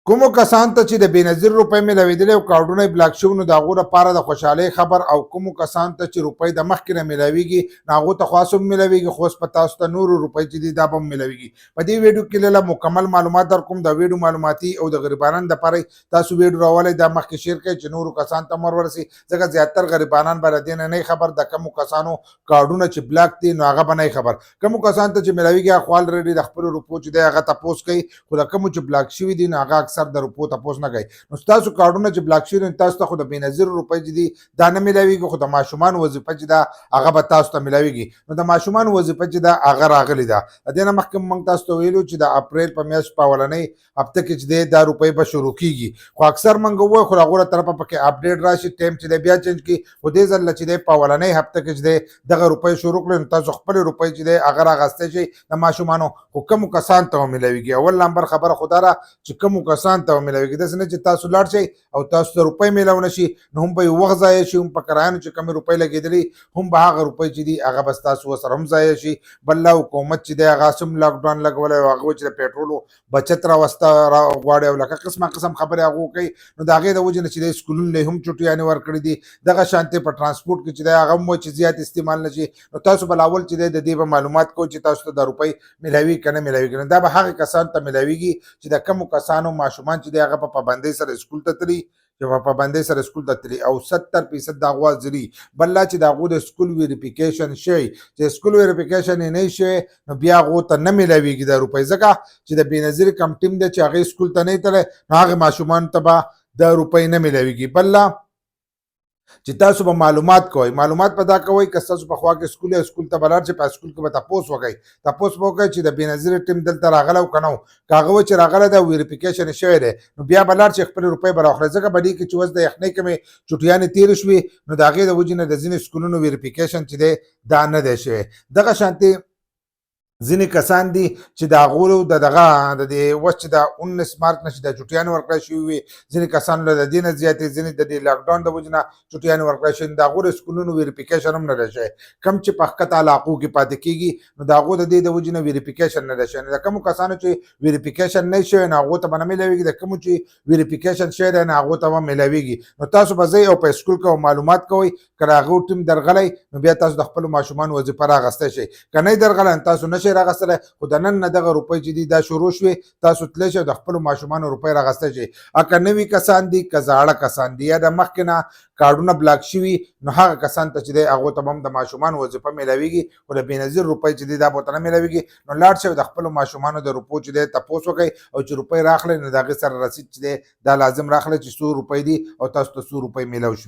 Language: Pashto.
کومو کسان ته چې د بېنظیر روپۍ میلاوېدلې او کارډونه یې بلاک شوي نو د هغو لپاره د خوشحالۍ خبر او کومو کسان ته چې روپۍ د مخکې نه میلاوېږي نو هغو ته خو هسې هم میلاوېږي خو اوس په تاسو ته نورو روپۍ چې دي دا به هم میلاوېږي په دې ویډیو کې لیله مکمل معلومات در کوم د ویډیو معلوماتي او د غریبانان دپاره تاسو ویډیو راولی دا مخکې شیر کړئ چې نورو کسان ته هم ورورسي ځکه زیاتر غریبانان به له دې نه نه خبر د کومو کسانو کارډونه چې بلاک دي نو هغه به نه خبر کومو کسان ته چې میلاوېږي هغه خو الریډي د خپلو روپو چې دی هغه تپوس کوي خو د کومو چې بلاک شوي دي نو هغه اکثر د روپو تپوس نه کوي نو ستاسو کارډونه چې بلاک شوي دي تاسو ته خو د بېنظیرو روپۍ چې دي دا نه میلاوېږي خو د ماشومانو وظیفه چې ده هغه به تاسو ته میلاوېږي نو د ماشومانو وظیفه چې ده هغه راغلې ده د دې نه مخکې موږ تاسو ته ویلو چې د اپریل په میاشت په اولنۍ هفته کې چې دی دا روپۍ به شروع کېږي خو اکثر موږ ووایو خو د هغو له طرفه پکې اپډېټ راشي ټایم چې دی بیا چینج کړي خو دې ځل چې دی په اولنۍ هفته کې چې دی دغه روپۍ شروع کړئ نو تاسو خپلې روپۍ چې دی هغه رااخیستی شئ د ماشومانو خو کومو کسان ته میلاوېږي اول نمبر خبره خو دا ده چې کومو کسان ته میلاوېږي داسې نه چې تاسو لاړ شئ او تاسو ته روپۍ میلاو نه شي نو هم به یې وخت ضایع شي هم په کرایانو چې کومې روپۍ لګېدلي هم به هغه روپۍ چې دي هغه به ستاسو ورسره هم ضایع شي بل لا حکومت چې دی هغه هم لاکډاون لګولی او هغه چې د پیټرولو بچت راوسته غواړي او لکه قسمه قسم خبرې هغو کوي نو د هغې د وجې نه چې دی سکولونو له هم چوټیانې ورکړي دي دغه شانتې په ټرانسپورټ کې چې دی هغه هم وایي چې زیات استعمال نه شي نو تاسو به اول چې دی د دې به معلومات کوئ چې تاسو ته دا روپۍ میلاوېږي که نه میلاوېږي نو دا به هغې کسانو ته میلاوېږي چې د کومو کسانو ماشومان چې دی هغه په پابندۍ سره سکول ته تلي چې په پابندۍ سره سکول ته تلي او 70% د هغو حاضري بل لا چې د هغو د سکول ویریفیکیشن شوی چې سکول ویریفیکیشن یې نه شوی نو بیا هغو ته نه میلاوېږي دا روپۍ ځکه چې د بېنظیر کم ټیم دی چې هغې سکول ته نه تللی نو هغې ماشومانو ته به دا روپۍ نه میلاوېږي بل لا چې تاسو به معلومات کوئ معلومات په دا کوئ که ستاسو په خوا کې سکول یا سکول ته به لاړ شئ په سکول کې به تپوس وکئ تپوس به وکئ چې د بېنظیر ټیم دلته راغلی او که نه و که هغه وایي چې راغلی دی ویریفیکیشن یې شوی دی نو بیا به لاړ شئ خپلې روپۍ به راواخلئ ځکه په دې کې چې اوس د یخنۍ کومې چوټیانې تېرې شوې نو د هغې د وجې نه د ځینې سکولونو ویریفیکیشن چې دی دا نه دی شوی دغه شانتې ځینې کسان دي چې د هغو د دغه د دې اوس چې د 19 مارچ نه چې د چوټیانې ورکړی شوي وي ځینې کسانو له د دې نه زیاتې ځینې د دې لاکډاون د وجې نه چوټیانې ورکړی شوي د هغو د سکولونو ویریفیکیشن هم نه دی شوی کم چې په ښکته علاقو کې پاتې کېږي نو د هغو د دې د وجې نه ویریفیکیشن نه دی شوی نو د کومو کسانو چې ویریفیکیشن نه شوی نو هغو ته به نه میلاوېږي د کومو چې ویریفیکیشن شوی دی نو هغو ته به میلاوېږي نو تاسو به ځئ او په سکول کې معلومات کوئ که د هغو ټیم درغلی نو بیا تاسو د خپلو ماشومانو وظیفه رااخیستی شئ که نه یې درغلی نو تاسو نه شئ رااخیستلی خو د نن نه دغه روپۍ چې دي دا شروع شوې تاسو تللی شئ او د خپلو ماشومانو روپۍ رااخیستی شئ که نوي کسان دي که زاړه کسان دي یا د مخکې نه کارډونه بلاک شوي نو هغه کسان ته چې دی هغو ته به هم د ماشومانو وظیفه میلاوېږي خو د بېنظیر روپۍ چې دي دا به ورته نه میلاوېږي نو لاړ شئ او د خپلو ماشومانو د روپو چې دی تپوس وکئ او چې روپۍ راخلئ نو د هغې سره رسید چې دی دا لازم راخلئ چې څو روپۍ دي او تاسو ته څو روپۍ میلاو شوي